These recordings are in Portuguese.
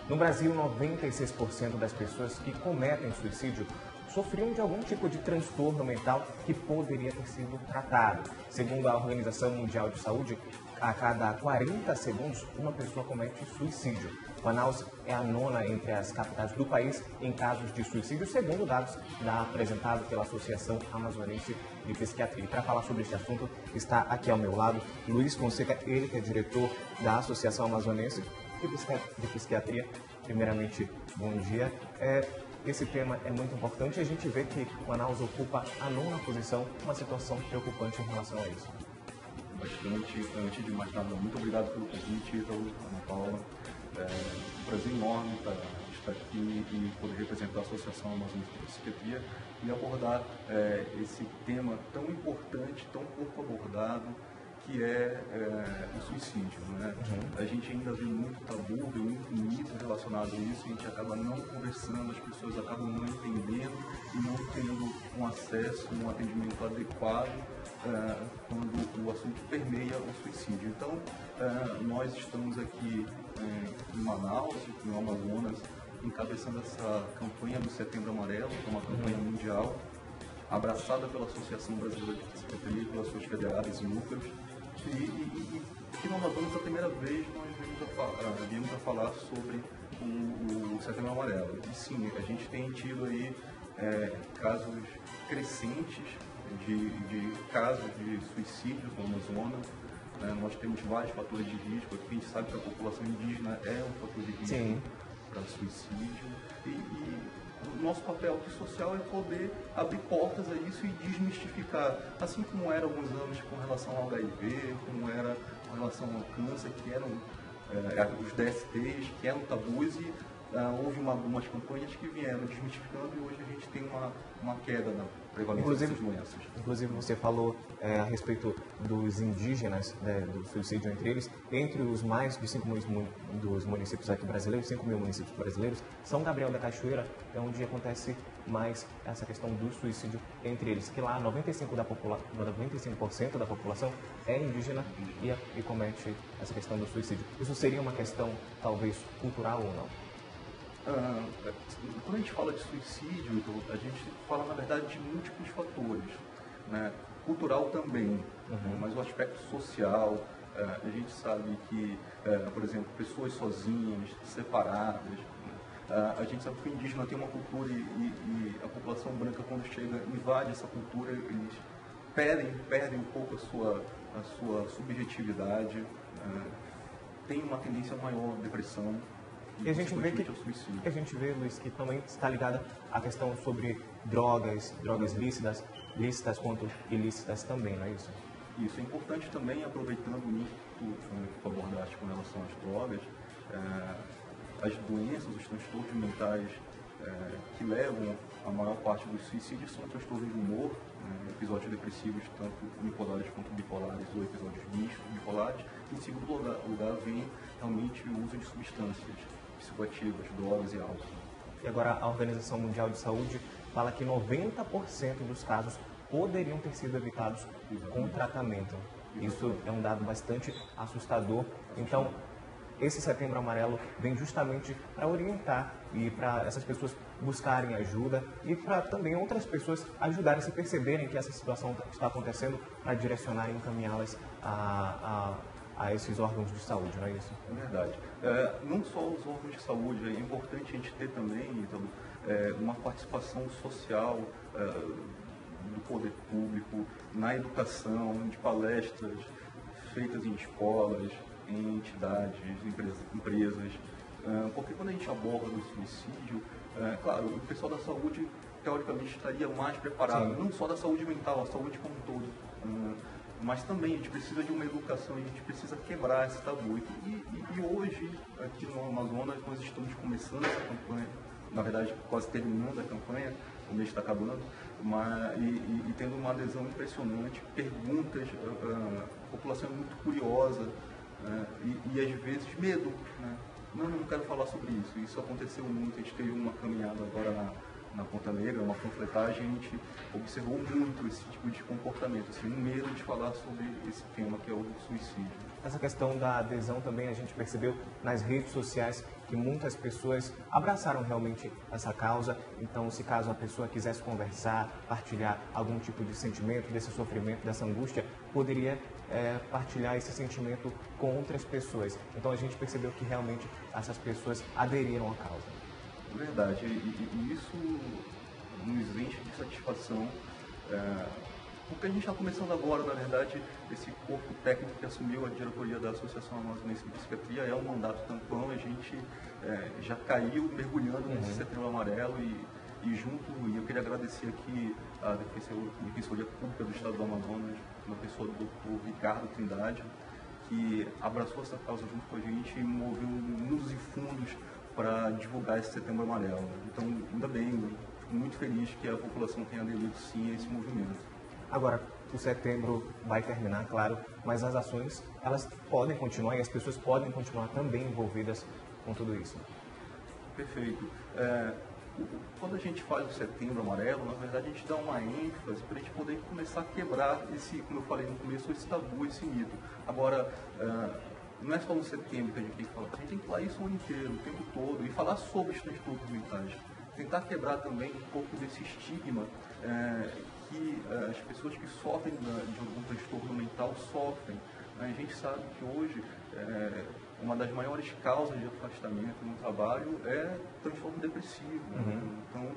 No Brasil, 96% das pessoas que cometem suicídio sofriam de algum tipo de transtorno mental que poderia ter sido tratado. Segundo a Organização Mundial de Saúde, a cada 40 segundos, uma pessoa comete suicídio. Manaus é a nona entre as capitais do país em casos de suicídio, segundo dados apresentados pela Associação Amazonense de Psiquiatria. E para falar sobre este assunto, está aqui ao meu lado Luiz Fonseca, ele que é diretor da Associação Amazonense de Psiquiatria. Primeiramente, bom dia. Esse tema é muito importante e a gente vê que Manaus ocupa a nona posição, uma situação preocupante em relação a isso. Bastante. Antes de mais nada, muito obrigado pelo convite, Ana Paula. É um prazer enorme estar aqui e poder representar a Associação Amazonense de Psiquiatria e abordar esse tema tão importante, tão pouco abordado, que é o suicídio, né? A gente ainda vê muito tabu, vê muito mito relacionado a isso, a gente acaba não conversando, as pessoas acabam não entendendo e não tendo um acesso, um atendimento adequado quando o assunto permeia o suicídio. Então, nós estamos aqui em Manaus, no Amazonas, encabeçando essa campanha do Setembro Amarelo, que é uma campanha mundial, abraçada pela Associação Brasileira de Psiquiatria e pelas suas federadas e núcleos. E aqui no Amazonas, a primeira vez, nós viemos a falar sobre o Setembro Amarelo. E sim, a gente tem tido aí casos crescentes de casos de suicídios no Amazonas. Nós temos vários fatores de risco. Aqui a gente sabe que a população indígena é um fator de risco para suicídio. O nosso papel aqui social é poder abrir portas a isso e desmistificar, assim como era há alguns anos com relação ao HIV, como era com relação ao câncer, que eram os DSTs, que eram tabus, e houve algumas campanhas que vieram desmistificando e hoje a gente tem uma queda na prevalência dessas doenças. Inclusive você falou a respeito dos indígenas, do suicídio entre os mais de 5 mil dos municípios aqui brasileiros, 5 mil municípios brasileiros, São Gabriel da Cachoeira é onde acontece mais essa questão do suicídio entre eles, que lá 95% da população é indígena e comete essa questão do suicídio. Isso seria uma questão talvez cultural ou não? Quando a gente fala de suicídio, a gente fala, na verdade, de múltiplos fatores, né? Cultural também, mas o aspecto social, a gente sabe que, por exemplo, pessoas sozinhas, separadas, a gente sabe que o indígena tem uma cultura e a população branca, quando chega, invade essa cultura, eles perdem um pouco a sua subjetividade, tem uma tendência maior à depressão. E a gente vê, Luiz, que também está ligada à questão sobre drogas lícitas quanto ilícitas também, não é isso? Isso é importante também, aproveitando isso que tu abordaste com relação às drogas, as doenças, os transtornos mentais que levam a maior parte dos suicídios são transtornos de humor, episódios depressivos, tanto bipolares quanto bipolares, ou episódios mistos, bipolares. Em segundo lugar vem realmente o uso de substâncias psicoativas, drogas e álcool. E agora a Organização Mundial de Saúde fala que 90% dos casos poderiam ter sido evitados com tratamento. Isso é um dado bastante assustador. Então, esse Setembro Amarelo vem justamente para orientar e para essas pessoas buscarem ajuda e para também outras pessoas ajudarem a se perceberem que essa situação está acontecendo, para direcionarem e encaminhá-las a esses órgãos de saúde, não é isso? É verdade. Não só os órgãos de saúde, é importante a gente ter também, então, uma participação social do poder público na educação, de palestras feitas em escolas, em entidades, empresas, porque quando a gente aborda o suicídio, claro, o pessoal da saúde teoricamente estaria mais preparado, não só da saúde mental, a saúde como um todo. Mas também a gente precisa de uma educação, a gente precisa quebrar esse tabu. E hoje, aqui no Amazonas, nós estamos começando essa campanha, na verdade, quase terminando a campanha, o mês está acabando, e tendo uma adesão impressionante, perguntas, a população é muito curiosa, e às vezes medo, né? Não quero falar sobre isso. Isso aconteceu muito, a gente teve uma caminhada agora na Ponta Negra, uma panfletagem, a gente observou muito esse tipo de comportamento, assim, um medo de falar sobre esse tema que é o suicídio. Essa questão da adesão também a gente percebeu nas redes sociais que muitas pessoas abraçaram realmente essa causa. Então, se caso a pessoa quisesse conversar, partilhar algum tipo de sentimento, desse sofrimento, dessa angústia, poderia partilhar esse sentimento com outras pessoas. Então, a gente percebeu que realmente essas pessoas aderiram à causa. Verdade, e isso nos enche de satisfação, porque a gente está começando agora, na verdade, esse corpo técnico que assumiu a diretoria da Associação Amazonense de Psiquiatria é um mandato tampão, a gente já caiu mergulhando nesse Setembro Amarelo e eu queria agradecer aqui a Defensoria Pública do Estado do Amazonas, na pessoa do Dr. Ricardo Trindade, que abraçou essa causa junto com a gente e moveu mundos e fundos para divulgar esse Setembro Amarelo. Então, ainda bem, fico muito feliz que a população tenha aderido sim a esse movimento. Agora, o setembro vai terminar, claro, mas as ações, elas podem continuar e as pessoas podem continuar também envolvidas com tudo isso. Perfeito. Quando a gente faz o Setembro Amarelo, na verdade a gente dá uma ênfase para a gente poder começar a quebrar esse, como eu falei no começo, esse tabu, esse mito. Agora, não é só no setembro que a gente tem que falar, a gente tem que falar isso o ano inteiro, o tempo todo, e falar sobre os transtornos mentais. Tentar quebrar também um pouco desse estigma que as pessoas que sofrem de algum transtorno mental sofrem. A gente sabe que hoje uma das maiores causas de afastamento no trabalho é transtorno depressivo. Então,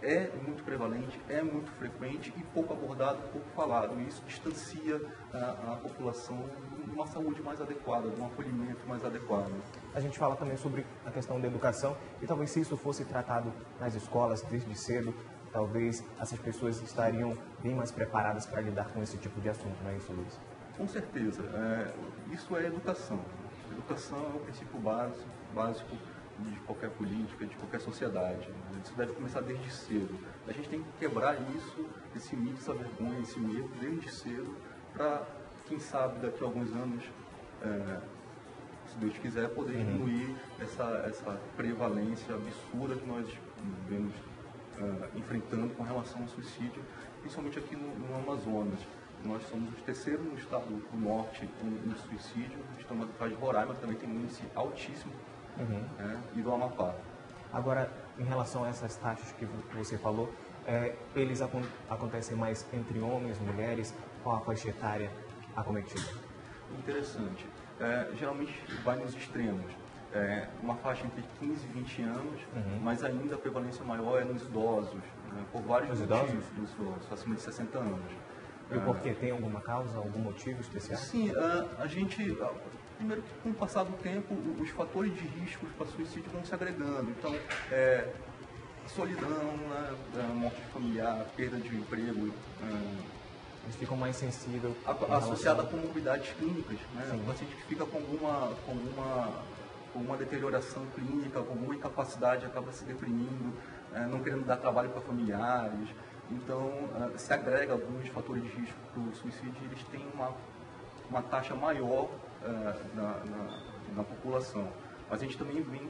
é muito prevalente, é muito frequente e pouco abordado, pouco falado. E isso distancia a população de uma saúde mais adequada, de um acolhimento mais adequado. A gente fala também sobre a questão da educação e talvez se isso fosse tratado nas escolas desde cedo, talvez essas pessoas estariam bem mais preparadas para lidar com esse tipo de assunto, não é isso, Luiz? Com certeza. Isso é educação. Educação é o princípio básico de qualquer política, de qualquer sociedade. Isso deve começar desde cedo. A gente tem que quebrar isso, esse mito, essa vergonha, esse medo, desde cedo, para, quem sabe, daqui a alguns anos, se Deus quiser, poder diminuir essa prevalência absurda que nós vemos enfrentando com relação ao suicídio, principalmente aqui no Amazonas. Nós somos o terceiro no estado do norte em suicídio, estamos atrás de Roraima, que também tem um índice altíssimo, e do Amapá. Agora, em relação a essas taxas que você falou, eles acontecem mais entre homens, mulheres, qual a faixa etária acometida? Interessante. Geralmente vai nos extremos. Uma faixa entre 15 e 20 anos, mas ainda a prevalência maior é nos idosos, por vários motivos, nos idosos, acima de 60 anos. E por quê? Tem alguma causa, algum motivo especial? Sim, a gente, primeiro que com o passar do tempo, os fatores de risco para suicídio vão se agregando. Então, solidão, morte familiar, perda de emprego. Eles ficam mais sensíveis. Associada a comorbidades clínicas, né? O paciente que fica com alguma deterioração clínica, com alguma incapacidade, acaba se deprimindo, não querendo dar trabalho para familiares. Então, se agrega alguns fatores de risco para o suicídio, eles têm uma taxa maior na população. Mas a gente também vem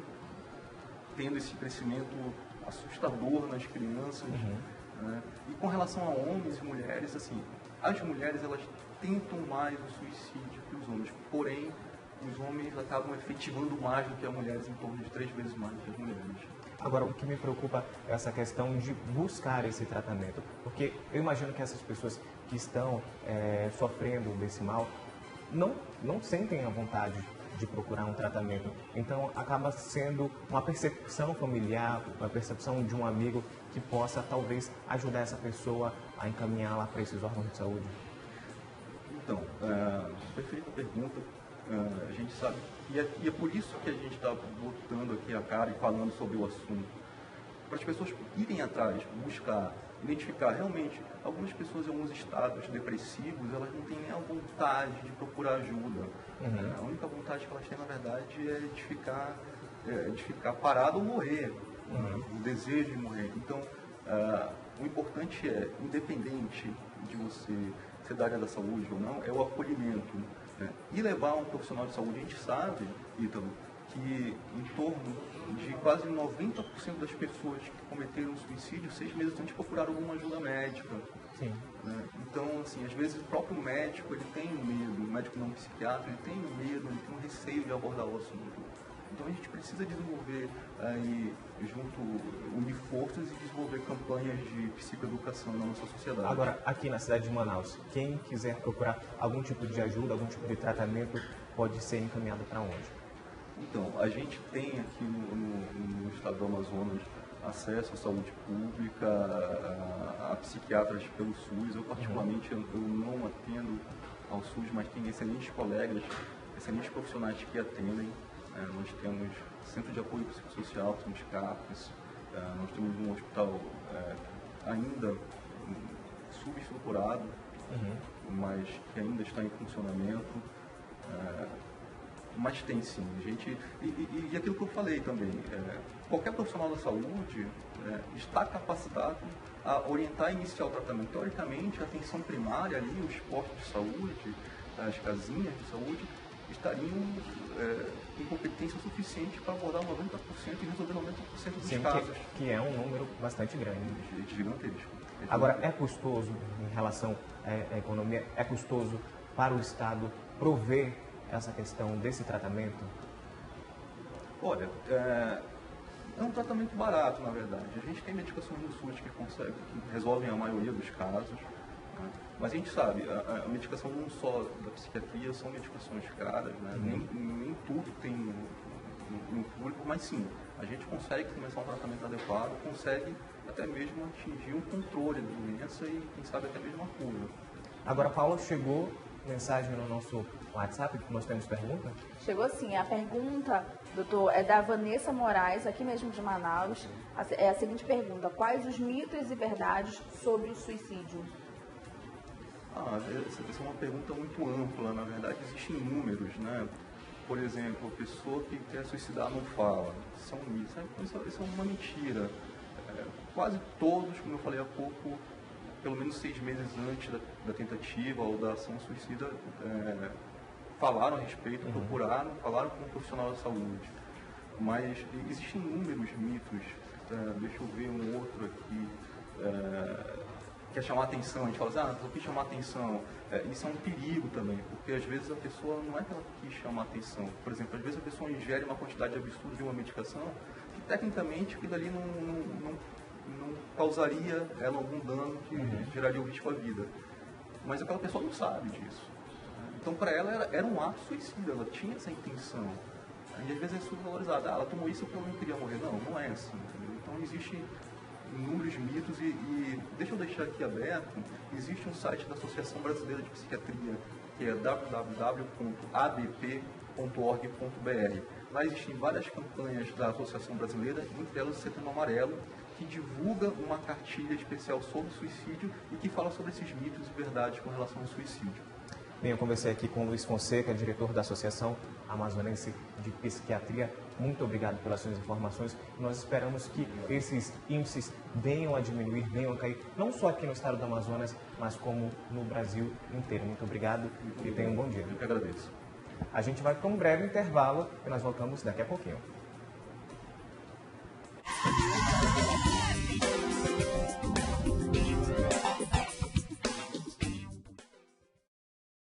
tendo esse crescimento assustador nas crianças. E com relação a homens e mulheres, assim, as mulheres elas tentam mais o suicídio que os homens, porém, os homens acabam efetivando mais do que as mulheres, em torno de 3 vezes mais do que as mulheres. Agora, o que me preocupa é essa questão de buscar esse tratamento, porque eu imagino que essas pessoas que estão sofrendo desse mal não sentem a vontade de procurar um tratamento. Então, acaba sendo uma percepção familiar, uma percepção de um amigo que possa, talvez, ajudar essa pessoa a encaminhá-la para esses órgãos de saúde. Então, perfeita pergunta. A gente sabe, e é por isso que a gente está botando aqui a cara e falando sobre o assunto, para as pessoas irem atrás, buscar, identificar. Realmente, algumas pessoas em alguns estados depressivos, elas não têm nem a vontade de procurar ajuda. A única vontade que elas têm, na verdade, é de ficar parado ou morrer, o desejo de morrer. Então, o importante é, independente de você ser da área da saúde ou não, é o acolhimento. E levar um profissional de saúde, a gente sabe, Ítalo, que em torno de quase 90% das pessoas que cometeram suicídio 6 meses antes procuraram alguma ajuda médica. Sim. Né? Então, assim, às vezes o próprio médico, ele tem medo, o médico não psiquiatra, ele tem medo, ele tem um receio de abordar o assunto. Então a gente precisa desenvolver aí, unir forças e desenvolver campanhas de psicoeducação na nossa sociedade. Agora, aqui na cidade de Manaus, quem quiser procurar algum tipo de ajuda, algum tipo de tratamento, pode ser encaminhado para onde? Então, a gente tem aqui no estado do Amazonas acesso à saúde pública, a psiquiatras pelo SUS. Eu, particularmente, eu não atendo ao SUS, mas tem excelentes colegas, excelentes profissionais que atendem. Nós temos Centro de Apoio Psicossocial, temos CAPES, nós temos um hospital ainda subestruturado, mas que ainda está em funcionamento. Mas tem sim, gente. E aquilo que eu falei também, qualquer profissional da saúde está capacitado a orientar e iniciar o tratamento. Teoricamente, a atenção primária ali, os postos de saúde, as casinhas de saúde, estariam com competência suficiente para abordar 90% e resolver 90% dos casos. Que é um número bastante grande. Gigantesco. Agora, é custoso em relação à economia, é custoso para o Estado prover essa questão desse tratamento? Olha, é um tratamento barato, na verdade. A gente tem medicações no SUS que resolvem a maioria dos casos, né? Mas a gente sabe, a medicação não só da psiquiatria são medicações caras, né? Nem tudo tem no público, mas sim, a gente consegue começar um tratamento adequado, consegue até mesmo atingir um controle da doença e, quem sabe, até mesmo a cura. Agora, Paula, chegou mensagem no nosso WhatsApp, que nós temos pergunta? Chegou sim. A pergunta, doutor, é da Vanessa Moraes, aqui mesmo de Manaus. É a seguinte pergunta: quais os mitos e verdades sobre o suicídio? Essa é uma pergunta muito ampla. Na verdade, existem números, né? Por exemplo, a pessoa que quer suicidar não fala. São mitos. Isso é uma mentira. Quase todos, como eu falei há pouco, pelo menos 6 meses antes da tentativa ou da ação suicida, falaram a respeito, procuraram, falaram com um profissional da saúde. Mas existem inúmeros mitos. Deixa eu ver um outro aqui. Quer chamar a atenção, a gente fala assim, eu quis chamar a atenção. Isso é um perigo também, porque às vezes a pessoa não é que ela quis chamar a atenção. Por exemplo, às vezes a pessoa ingere uma quantidade absurda de uma medicação que tecnicamente aquilo ali não causaria ela algum dano que geraria um risco à vida. Mas aquela pessoa não sabe disso. Então, para ela, era um ato suicida, ela tinha essa intenção. E às vezes é subvalorizada. Ela tomou isso porque ela não queria morrer. Não é assim. Entendeu? Então, existem inúmeros mitos e deixa eu deixar aqui aberto, existe um site da Associação Brasileira de Psiquiatria, que é www.adp.org.br. Lá existem várias campanhas da Associação Brasileira, entre elas o Setembro Amarelo, que divulga uma cartilha especial sobre suicídio e que fala sobre esses mitos e verdades com relação ao suicídio. Bem, eu conversei aqui com o Luiz Fonseca, diretor da Associação Amazonense de Psiquiatria. Muito obrigado pelas suas informações. Nós esperamos que esses índices venham a diminuir, venham a cair, não só aqui no estado do Amazonas, mas como no Brasil inteiro. Muito obrigado e tenha um bom dia. Eu que agradeço. A gente vai para um breve intervalo e nós voltamos daqui a pouquinho.